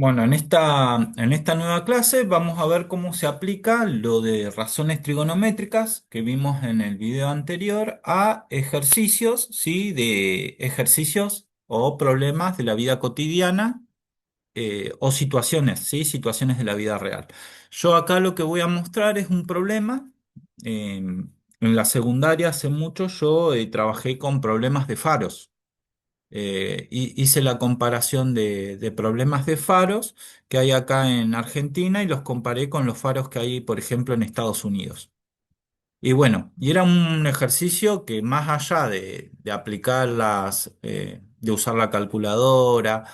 Bueno, en esta nueva clase vamos a ver cómo se aplica lo de razones trigonométricas que vimos en el video anterior a ejercicios, ¿sí? De ejercicios o problemas de la vida cotidiana o situaciones, ¿sí? Situaciones de la vida real. Yo acá lo que voy a mostrar es un problema. En la secundaria hace mucho yo trabajé con problemas de faros. Hice la comparación de problemas de faros que hay acá en Argentina y los comparé con los faros que hay, por ejemplo, en Estados Unidos. Y bueno, y era un ejercicio que más allá de aplicar de usar la calculadora,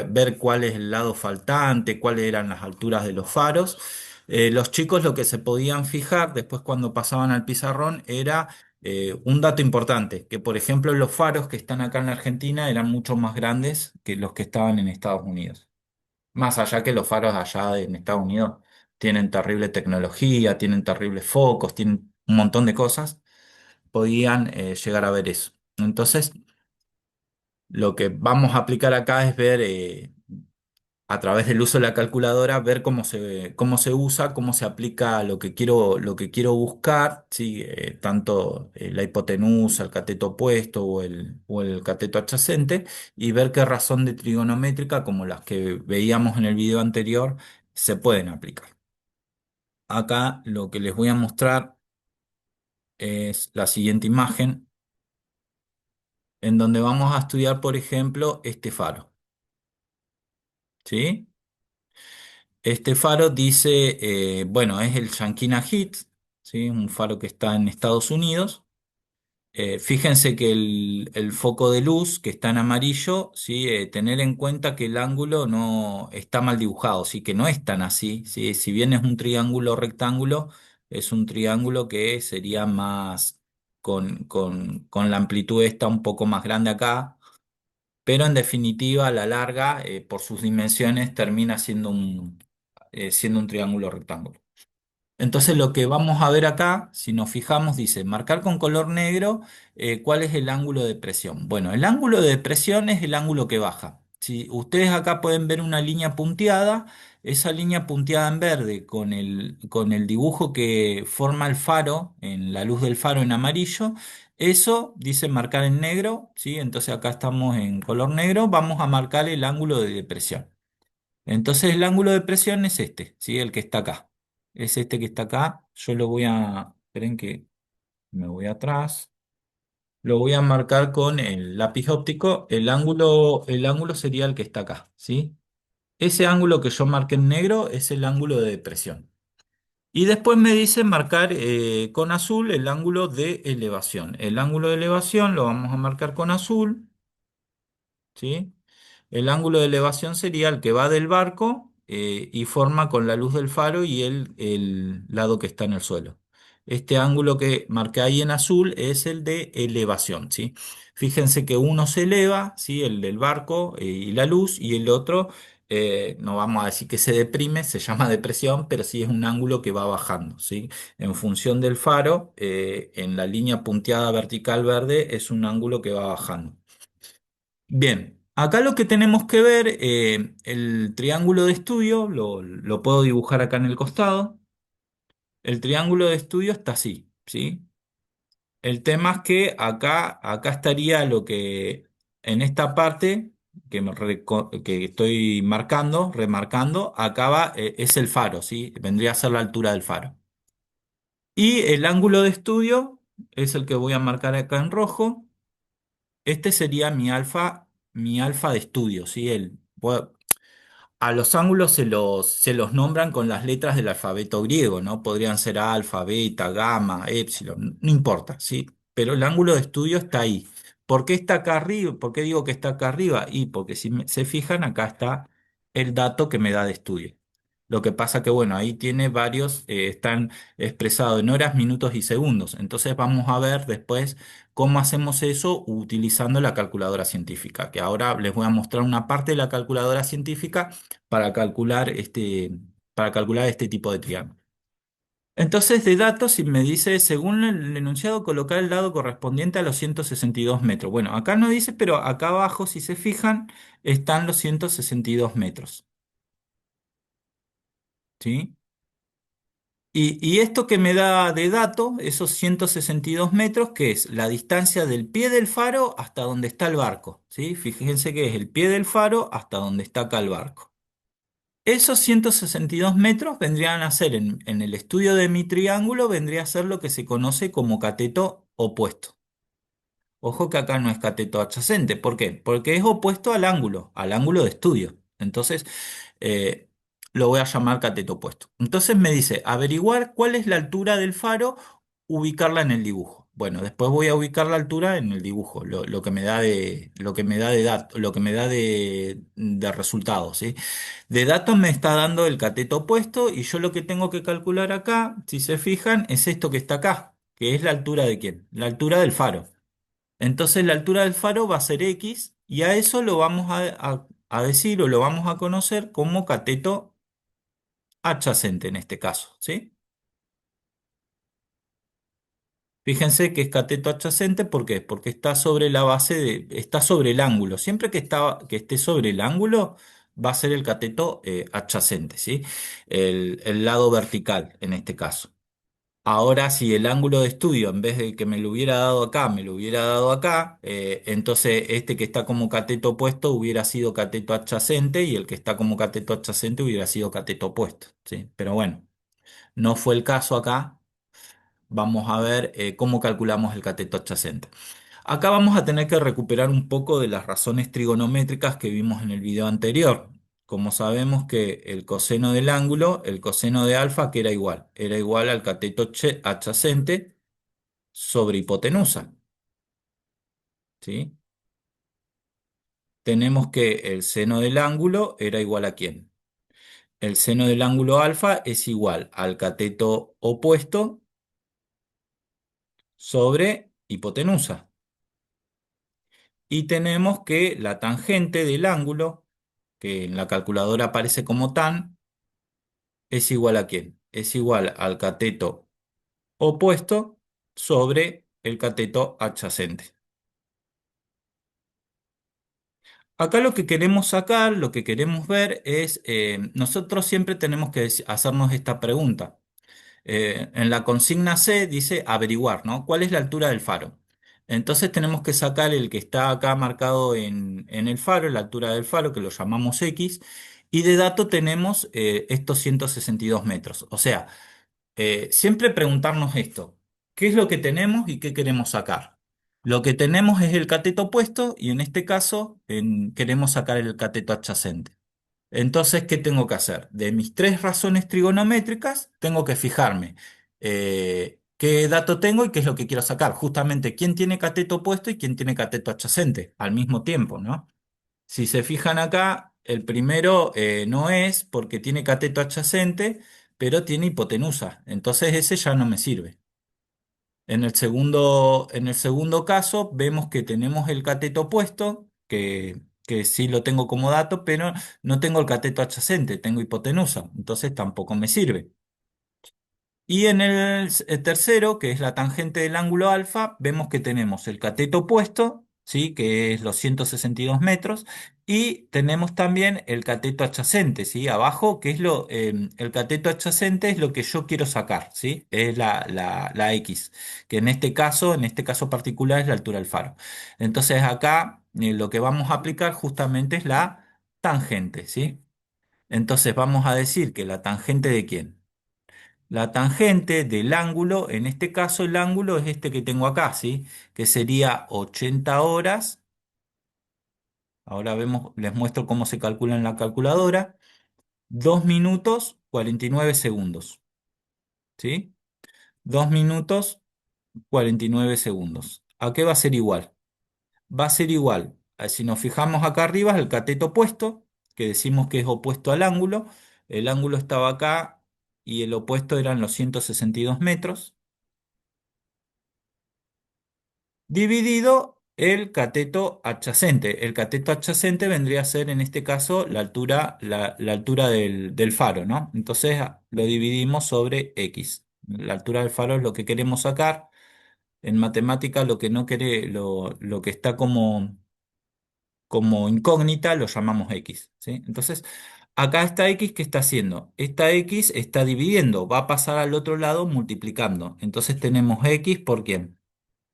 ver cuál es el lado faltante, cuáles eran las alturas de los faros, los chicos lo que se podían fijar después cuando pasaban al pizarrón era un dato importante, que por ejemplo los faros que están acá en la Argentina eran mucho más grandes que los que estaban en Estados Unidos. Más allá que los faros allá en Estados Unidos tienen terrible tecnología, tienen terribles focos, tienen un montón de cosas, podían llegar a ver eso. Entonces, lo que vamos a aplicar acá es ver a través del uso de la calculadora, ver cómo se usa, cómo se aplica lo que quiero buscar, ¿sí? Tanto la hipotenusa, el cateto opuesto o el cateto adyacente, y ver qué razón de trigonométrica, como las que veíamos en el video anterior, se pueden aplicar. Acá lo que les voy a mostrar es la siguiente imagen, en donde vamos a estudiar, por ejemplo, este faro, ¿sí? Este faro dice, bueno, es el Yankina Hit, ¿sí? Un faro que está en Estados Unidos. Fíjense que el foco de luz que está en amarillo, ¿sí? Tener en cuenta que el ángulo no está mal dibujado, ¿sí? Que no es tan así, ¿sí? Si bien es un triángulo rectángulo, es un triángulo que sería más con la amplitud esta un poco más grande acá, pero en definitiva a la larga, por sus dimensiones, termina siendo un triángulo rectángulo. Entonces lo que vamos a ver acá, si nos fijamos, dice marcar con color negro cuál es el ángulo de presión. Bueno, el ángulo de presión es el ángulo que baja. Si ustedes acá pueden ver una línea punteada, esa línea punteada en verde con el dibujo que forma el faro, en la luz del faro en amarillo, eso dice marcar en negro, ¿sí? Entonces acá estamos en color negro, vamos a marcar el ángulo de depresión. Entonces el ángulo de presión es este, ¿sí? El que está acá. Es este que está acá. Yo lo voy a... Esperen que me voy atrás. Lo voy a marcar con el lápiz óptico. El ángulo sería el que está acá, ¿sí? Ese ángulo que yo marqué en negro es el ángulo de depresión. Y después me dice marcar con azul el ángulo de elevación. El ángulo de elevación lo vamos a marcar con azul, ¿sí? El ángulo de elevación sería el que va del barco y forma con la luz del faro y el lado que está en el suelo. Este ángulo que marqué ahí en azul es el de elevación, ¿sí? Fíjense que uno se eleva, ¿sí? El del barco y la luz, y el otro, no vamos a decir que se deprime, se llama depresión, pero sí es un ángulo que va bajando, ¿sí? En función del faro, en la línea punteada vertical verde es un ángulo que va bajando. Bien, acá lo que tenemos que ver, el triángulo de estudio, lo puedo dibujar acá en el costado. El triángulo de estudio está así, ¿sí? El tema es que acá estaría lo que en esta parte que estoy remarcando, acá va, es el faro, ¿sí? Vendría a ser la altura del faro. Y el ángulo de estudio es el que voy a marcar acá en rojo. Este sería mi alfa de estudio, ¿sí? A los ángulos se los nombran con las letras del alfabeto griego, ¿no? Podrían ser alfa, beta, gamma, epsilon, no importa, ¿sí? Pero el ángulo de estudio está ahí. ¿Por qué está acá arriba? ¿Por qué digo que está acá arriba? Y porque si se fijan, acá está el dato que me da de estudio. Lo que pasa que, bueno, ahí tiene varios, están expresados en horas, minutos y segundos. Entonces vamos a ver después cómo hacemos eso utilizando la calculadora científica, que ahora les voy a mostrar una parte de la calculadora científica para calcular este tipo de triángulo. Entonces, de datos, si me dice, según el enunciado, colocar el dado correspondiente a los 162 metros. Bueno, acá no dice, pero acá abajo, si se fijan, están los 162 metros. ¿Sí? Y esto que me da de dato, esos 162 metros, que es la distancia del pie del faro hasta donde está el barco. ¿Sí? Fíjense que es el pie del faro hasta donde está acá el barco. Esos 162 metros vendrían a ser, en el estudio de mi triángulo, vendría a ser lo que se conoce como cateto opuesto. Ojo que acá no es cateto adyacente. ¿Por qué? Porque es opuesto al ángulo de estudio. Entonces, eh, lo voy a llamar cateto opuesto. Entonces me dice, averiguar cuál es la altura del faro, ubicarla en el dibujo. Bueno, después voy a ubicar la altura en el dibujo, lo que me da lo que me da lo que me da de resultados, ¿sí? De datos me está dando el cateto opuesto y yo lo que tengo que calcular acá, si se fijan, es esto que está acá, que es la altura de quién, la altura del faro. Entonces la altura del faro va a ser X y a eso lo vamos a decir o lo vamos a conocer como cateto adyacente en este caso, ¿sí? Fíjense que es cateto adyacente, ¿por qué? Porque está sobre la base está sobre el ángulo. Siempre que esté sobre el ángulo va a ser el cateto adyacente, ¿sí? El lado vertical en este caso. Ahora, si el ángulo de estudio, en vez de que me lo hubiera dado acá, me lo hubiera dado acá, entonces este que está como cateto opuesto hubiera sido cateto adyacente y el que está como cateto adyacente hubiera sido cateto opuesto, ¿sí? Pero bueno, no fue el caso acá. Vamos a ver cómo calculamos el cateto adyacente. Acá vamos a tener que recuperar un poco de las razones trigonométricas que vimos en el video anterior. Como sabemos que el coseno del ángulo, el coseno de alfa, que era igual al cateto adyacente sobre hipotenusa, ¿sí? Tenemos que el seno del ángulo era igual a ¿quién? El seno del ángulo alfa es igual al cateto opuesto sobre hipotenusa. Y tenemos que la tangente del ángulo, que en la calculadora aparece como tan, es igual a ¿quién? Es igual al cateto opuesto sobre el cateto adyacente. Acá lo que queremos sacar, lo que queremos ver es, nosotros siempre tenemos que hacernos esta pregunta. En la consigna C dice averiguar, ¿no? ¿Cuál es la altura del faro? Entonces tenemos que sacar el que está acá marcado en el faro, la altura del faro, que lo llamamos X, y de dato tenemos estos 162 metros. O sea, siempre preguntarnos esto, ¿qué es lo que tenemos y qué queremos sacar? Lo que tenemos es el cateto opuesto y en este caso queremos sacar el cateto adyacente. Entonces, ¿qué tengo que hacer? De mis tres razones trigonométricas, tengo que fijarme qué dato tengo y qué es lo que quiero sacar. Justamente, quién tiene cateto opuesto y quién tiene cateto adyacente al mismo tiempo, ¿no? Si se fijan acá, el primero no es porque tiene cateto adyacente, pero tiene hipotenusa. Entonces, ese ya no me sirve. En el segundo caso, vemos que tenemos el cateto opuesto, que sí lo tengo como dato, pero no tengo el cateto adyacente, tengo hipotenusa, entonces tampoco me sirve. Y en el tercero, que es la tangente del ángulo alfa, vemos que tenemos el cateto opuesto, ¿sí? Que es los 162 metros, y tenemos también el cateto adyacente, ¿sí? Abajo, que es el cateto adyacente es lo que yo quiero sacar, ¿sí? Es la X, que en este caso particular, es la altura del faro. Entonces acá lo que vamos a aplicar justamente es la tangente, ¿sí? Entonces vamos a decir que la tangente de ¿quién? La tangente del ángulo, en este caso el ángulo es este que tengo acá, ¿sí? Que sería 80 horas. Ahora vemos, les muestro cómo se calcula en la calculadora. 2 minutos 49 segundos, ¿sí? 2 minutos 49 segundos. ¿A qué va a ser igual? Va a ser igual. Si nos fijamos acá arriba, es el cateto opuesto, que decimos que es opuesto al ángulo. El ángulo estaba acá y el opuesto eran los 162 metros. Dividido el cateto adyacente. El cateto adyacente vendría a ser en este caso la altura del faro, ¿no? Entonces lo dividimos sobre X. La altura del faro es lo que queremos sacar. En matemática lo que no quiere, lo que está como incógnita lo llamamos X, ¿sí? Entonces, acá esta X, ¿qué está haciendo? Esta X está dividiendo, va a pasar al otro lado multiplicando. Entonces tenemos X por quién?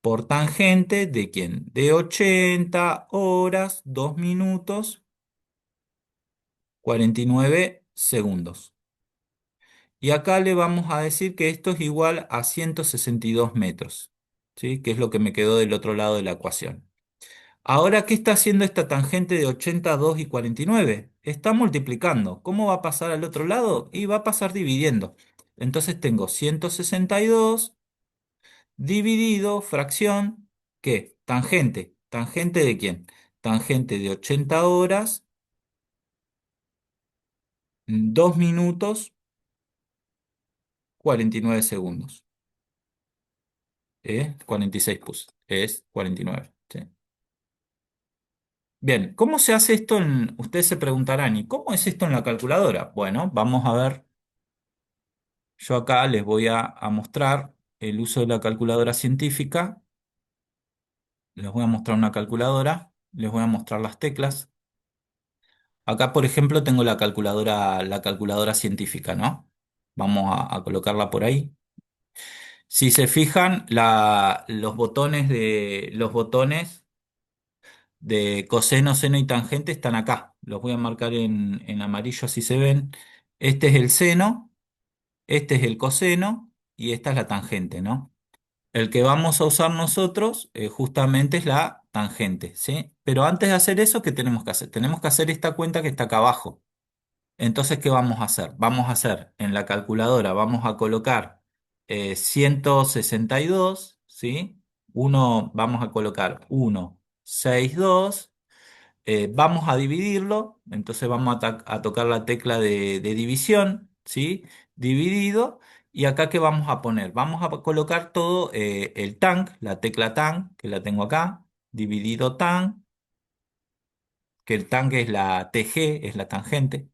Por tangente de quién? De 80 horas, 2 minutos, 49 segundos. Y acá le vamos a decir que esto es igual a 162 metros, ¿sí? Que es lo que me quedó del otro lado de la ecuación. Ahora, ¿qué está haciendo esta tangente de 82 y 49? Está multiplicando. ¿Cómo va a pasar al otro lado? Y va a pasar dividiendo. Entonces tengo 162 dividido fracción, ¿qué? Tangente. ¿Tangente de quién? Tangente de 80 horas, 2 minutos, 49 segundos. 46 puse. Es 49. ¿Sí? Bien, ¿cómo se hace esto ustedes se preguntarán, ¿y cómo es esto en la calculadora? Bueno, vamos a ver. Yo acá les voy a mostrar el uso de la calculadora científica. Les voy a mostrar una calculadora. Les voy a mostrar las teclas. Acá, por ejemplo, tengo la calculadora científica, ¿no? Vamos a colocarla por ahí. Si se fijan, los botones de coseno, seno y tangente están acá. Los voy a marcar en amarillo así se ven. Este es el seno, este es el coseno y esta es la tangente, ¿no? El que vamos a usar nosotros justamente es la tangente, ¿sí? Pero antes de hacer eso, ¿qué tenemos que hacer? Tenemos que hacer esta cuenta que está acá abajo. Entonces, ¿qué vamos a hacer? Vamos a hacer en la calculadora, vamos a colocar 162, ¿sí? Vamos a colocar 162. Vamos a dividirlo, entonces vamos a tocar la tecla de división, ¿sí? Dividido, y acá ¿qué vamos a poner? Vamos a colocar todo el tang, la tecla tang, que la tengo acá, dividido tang, que el tang es la TG, es la tangente,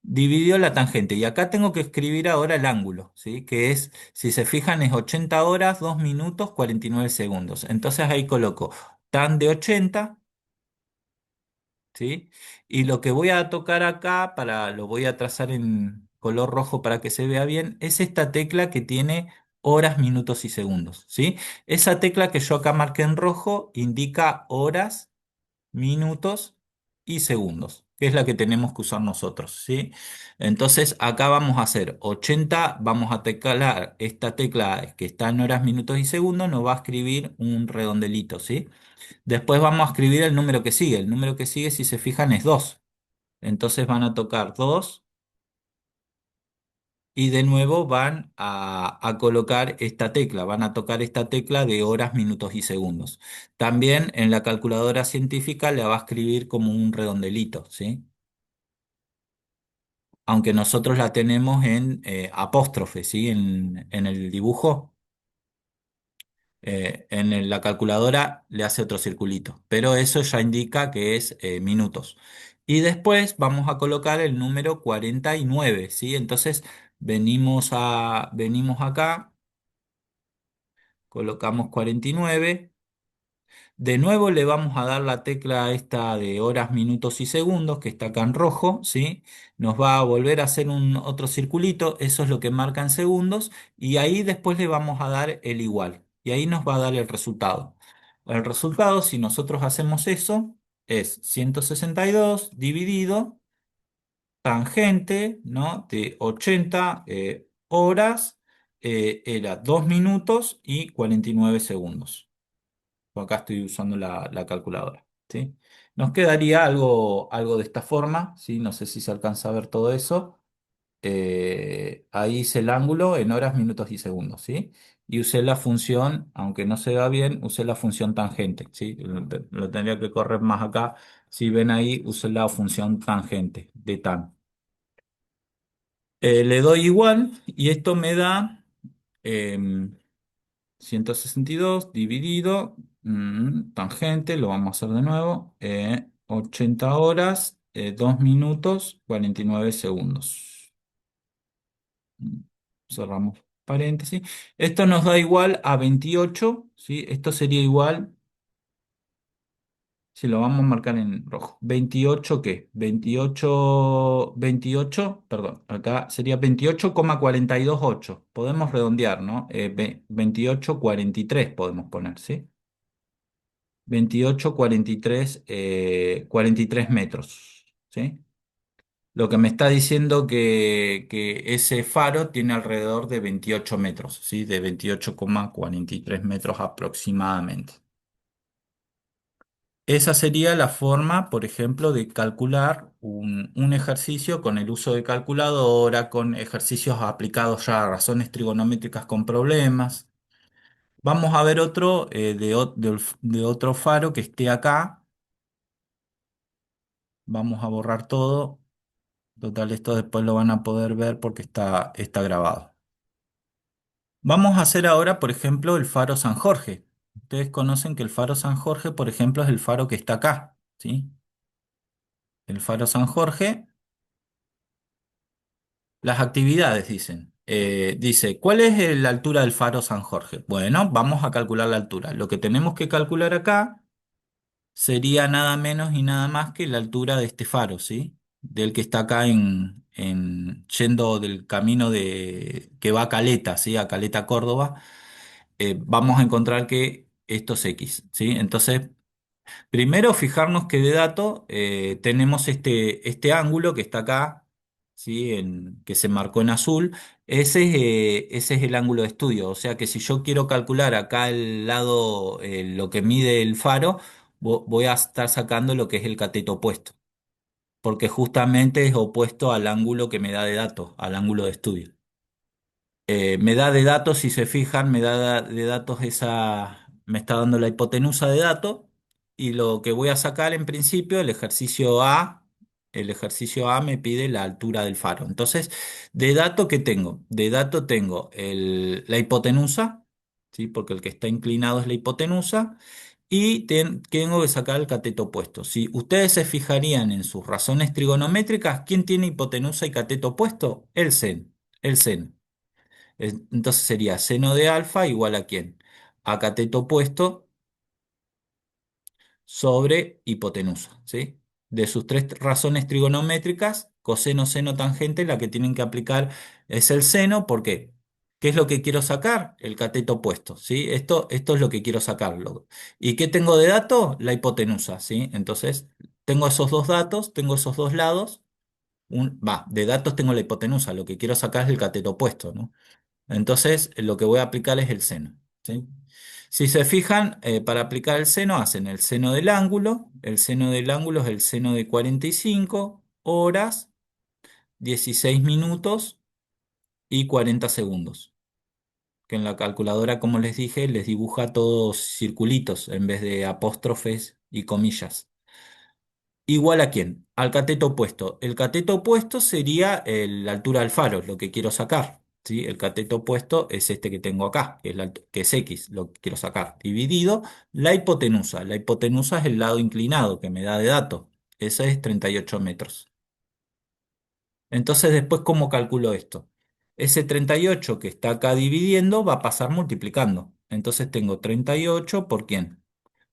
dividido la tangente, y acá tengo que escribir ahora el ángulo, ¿sí? Que es, si se fijan, es 80 horas, 2 minutos, 49 segundos. Entonces ahí coloco tan de 80. ¿Sí? Y lo que voy a tocar acá, lo voy a trazar en color rojo para que se vea bien, es esta tecla que tiene horas, minutos y segundos, ¿sí? Esa tecla que yo acá marqué en rojo indica horas, minutos y segundos, que es la que tenemos que usar nosotros, ¿sí? Entonces acá vamos a hacer 80, vamos a teclar esta tecla que está en horas, minutos y segundos, nos va a escribir un redondelito, ¿sí? Después vamos a escribir el número que sigue. El número que sigue, si se fijan, es 2. Entonces van a tocar 2 y de nuevo van a colocar esta tecla. Van a tocar esta tecla de horas, minutos y segundos. También en la calculadora científica la va a escribir como un redondelito, ¿sí? Aunque nosotros la tenemos en apóstrofe, ¿sí? En el dibujo. La calculadora le hace otro circulito, pero eso ya indica que es minutos. Y después vamos a colocar el número 49, ¿sí? Entonces venimos acá, colocamos 49. De nuevo le vamos a dar la tecla esta de horas, minutos y segundos, que está acá en rojo, ¿sí? Nos va a volver a hacer un otro circulito, eso es lo que marca en segundos, y ahí después le vamos a dar el igual, y ahí nos va a dar el resultado. El resultado, si nosotros hacemos eso, es 162 dividido tangente, ¿no? De 80 horas, era 2 minutos y 49 segundos. Acá estoy usando la calculadora, ¿sí? Nos quedaría algo de esta forma, ¿sí? No sé si se alcanza a ver todo eso. Ahí hice el ángulo en horas, minutos y segundos, ¿sí? Y usé la función, aunque no se vea bien, usé la función tangente, ¿sí? Lo tendría que correr más acá. Si ven ahí, usé la función tangente de tan. Le doy igual y esto me da em, 162 dividido, tangente, lo vamos a hacer de nuevo, 80 horas, 2 minutos, 49 segundos. Mm, Cerramos. paréntesis. Esto nos da igual a 28, ¿sí? Esto sería igual, si lo vamos a marcar en rojo. ¿28 qué? 28, perdón, acá sería 28,428. Podemos redondear, ¿no? 28,43 podemos poner, ¿sí? 28,43, 43 metros, ¿sí? Lo que me está diciendo que ese faro tiene alrededor de 28 metros, ¿sí? De 28,43 metros aproximadamente. Esa sería la forma, por ejemplo, de calcular un ejercicio con el uso de calculadora, con ejercicios aplicados ya a razones trigonométricas con problemas. Vamos a ver otro de otro faro que esté acá. Vamos a borrar todo. Total, esto después lo van a poder ver porque está grabado. Vamos a hacer ahora, por ejemplo, el faro San Jorge. Ustedes conocen que el faro San Jorge, por ejemplo, es el faro que está acá, ¿sí? El faro San Jorge, las actividades dicen. Dice, ¿cuál es la altura del faro San Jorge? Bueno, vamos a calcular la altura. Lo que tenemos que calcular acá sería nada menos y nada más que la altura de este faro, ¿sí? Del que está acá yendo del camino que va a Caleta, ¿sí? A Caleta, Córdoba. Vamos a encontrar que esto es X, ¿sí? Entonces, primero fijarnos que de dato tenemos este ángulo que está acá, ¿sí? Que se marcó en azul. Ese es el ángulo de estudio. O sea que si yo quiero calcular acá el lado, lo que mide el faro, voy a estar sacando lo que es el cateto opuesto, porque justamente es opuesto al ángulo que me da de datos, al ángulo de estudio. Me da de datos, si se fijan, me da de datos me está dando la hipotenusa de datos y lo que voy a sacar en principio, el ejercicio A me pide la altura del faro. Entonces, de dato, ¿qué tengo? De dato tengo la hipotenusa, ¿sí? Porque el que está inclinado es la hipotenusa y tengo que sacar el cateto opuesto. Si ustedes se fijarían en sus razones trigonométricas, ¿quién tiene hipotenusa y cateto opuesto? El seno. Entonces sería seno de alfa igual a quién? A cateto opuesto sobre hipotenusa, ¿sí? De sus tres razones trigonométricas, coseno, seno, tangente, la que tienen que aplicar es el seno. ¿Por qué? ¿Qué es lo que quiero sacar? El cateto opuesto, ¿sí? Esto es lo que quiero sacarlo. ¿Y qué tengo de dato? La hipotenusa, ¿sí? Entonces, tengo esos dos datos, tengo esos dos lados. De datos tengo la hipotenusa, lo que quiero sacar es el cateto opuesto, ¿no? Entonces, lo que voy a aplicar es el seno, ¿sí? Si se fijan, para aplicar el seno, hacen el seno del ángulo. El seno del ángulo es el seno de 45 horas, 16 minutos y 40 segundos. Que en la calculadora, como les dije, les dibuja todos circulitos en vez de apóstrofes y comillas. ¿Igual a quién? Al cateto opuesto. El cateto opuesto sería la altura del faro, lo que quiero sacar. ¿Sí? El cateto opuesto es este que tengo acá, que es X, lo que quiero sacar. Dividido la hipotenusa. La hipotenusa es el lado inclinado que me da de dato. Ese es 38 metros. Entonces, después, ¿cómo calculo esto? Ese 38 que está acá dividiendo va a pasar multiplicando. Entonces tengo 38 ¿por quién?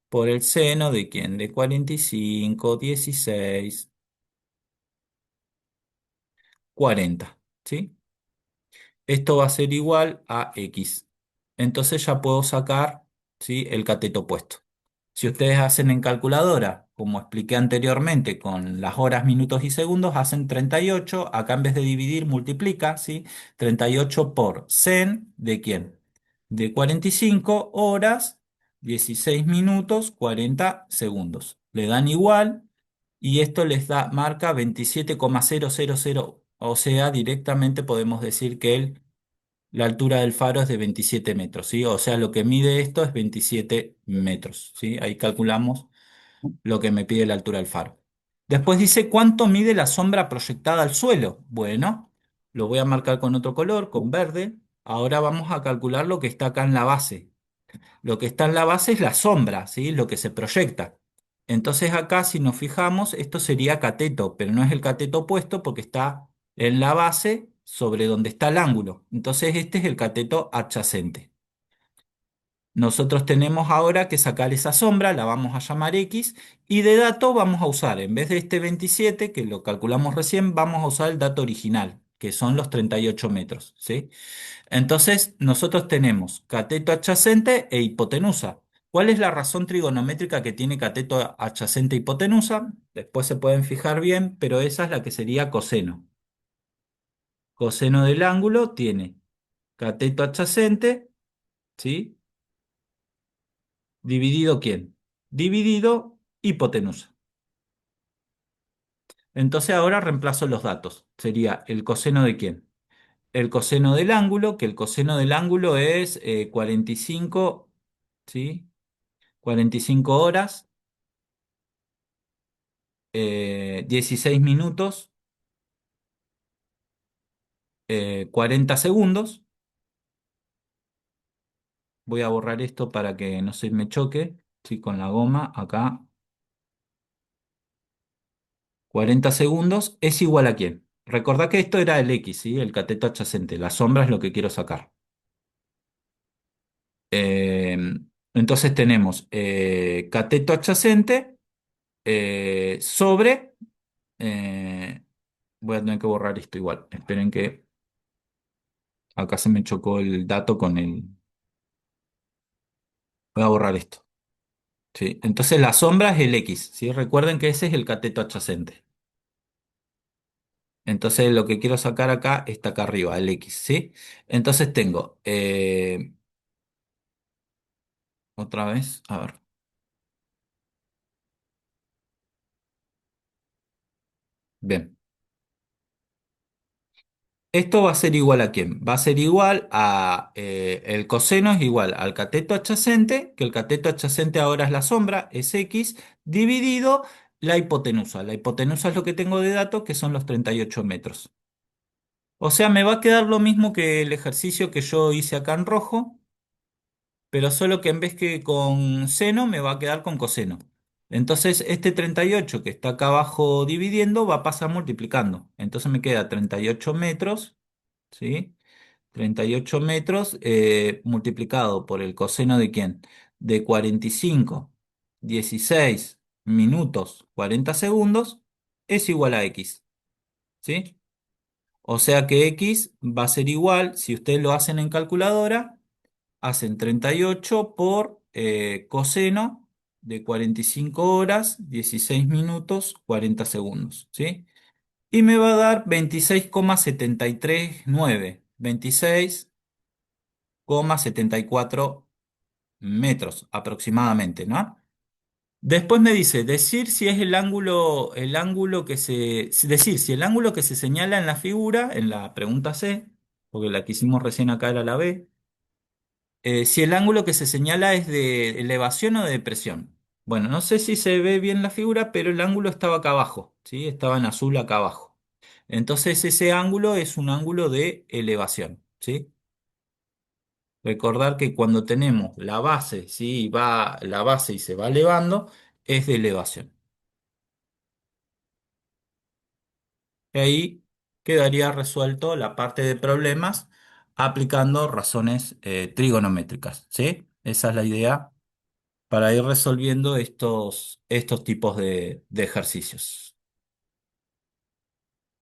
Por el seno de quién? De 45, 16. 40, ¿sí? Esto va a ser igual a X. Entonces ya puedo sacar, ¿sí? El cateto opuesto. Si ustedes hacen en calculadora, como expliqué anteriormente, con las horas, minutos y segundos, hacen 38. Acá en vez de dividir, multiplica, ¿sí? 38 por sen, ¿de quién? De 45 horas, 16 minutos, 40 segundos. Le dan igual y esto les marca 27,000. O sea, directamente podemos decir que la altura del faro es de 27 metros, ¿sí? O sea, lo que mide esto es 27 metros, ¿sí? Ahí calculamos lo que me pide la altura del faro. Después dice, ¿cuánto mide la sombra proyectada al suelo? Bueno, lo voy a marcar con otro color, con verde. Ahora vamos a calcular lo que está acá en la base. Lo que está en la base es la sombra, ¿sí? Lo que se proyecta. Entonces acá, si nos fijamos, esto sería cateto, pero no es el cateto opuesto porque está en la base sobre donde está el ángulo. Entonces este es el cateto adyacente. Nosotros tenemos ahora que sacar esa sombra, la vamos a llamar X, y de dato vamos a usar, en vez de este 27, que lo calculamos recién, vamos a usar el dato original, que son los 38 metros, ¿sí? Entonces, nosotros tenemos cateto adyacente e hipotenusa. ¿Cuál es la razón trigonométrica que tiene cateto adyacente e hipotenusa? Después se pueden fijar bien, pero esa es la que sería coseno. Coseno del ángulo tiene cateto adyacente, ¿sí? ¿Dividido quién? Dividido hipotenusa. Entonces ahora reemplazo los datos. Sería el coseno de quién. El coseno del ángulo, que el coseno del ángulo es 45, ¿sí? 45 horas, 16 minutos, 40 segundos. Voy a borrar esto para que no se me choque, ¿sí? Con la goma acá. 40 segundos es igual a quién. Recordá que esto era el X, ¿sí? El cateto adyacente. La sombra es lo que quiero sacar. Eh, entonces tenemos cateto adyacente sobre... eh, voy a tener que borrar esto igual. Esperen que acá se me chocó el dato con el... Voy a borrar esto. ¿Sí? Entonces la sombra es el X, ¿sí? Recuerden que ese es el cateto adyacente. Entonces lo que quiero sacar acá está acá arriba, el X, ¿sí? Entonces tengo, otra vez, a ver, bien. Esto va a ser igual a quién? Va a ser igual a, el coseno es igual al cateto adyacente, que el cateto adyacente ahora es la sombra, es X, dividido la hipotenusa. La hipotenusa es lo que tengo de datos, que son los 38 metros. O sea, me va a quedar lo mismo que el ejercicio que yo hice acá en rojo, pero solo que en vez que con seno me va a quedar con coseno. Entonces, este 38 que está acá abajo dividiendo va a pasar multiplicando. Entonces me queda 38 metros, ¿sí? 38 metros multiplicado por el coseno de quién? De 45, 16 minutos, 40 segundos, es igual a X, ¿sí? O sea que X va a ser igual, si ustedes lo hacen en calculadora, hacen 38 por coseno de 45 horas, 16 minutos, 40 segundos, ¿sí? Y me va a dar 26,739, 26,74 metros aproximadamente, ¿no? Después me dice, decir si es el ángulo que se, decir si el ángulo que se señala en la figura, en la pregunta C, porque la que hicimos recién acá era la B, si el ángulo que se señala es de elevación o de depresión. Bueno, no sé si se ve bien la figura, pero el ángulo estaba acá abajo, ¿sí? Estaba en azul acá abajo. Entonces ese ángulo es un ángulo de elevación, ¿sí? Recordar que cuando tenemos la base, ¿sí? Va la base y se va elevando, es de elevación. Y ahí quedaría resuelto la parte de problemas aplicando razones trigonométricas, ¿sí? Esa es la idea para ir resolviendo estos tipos de ejercicios.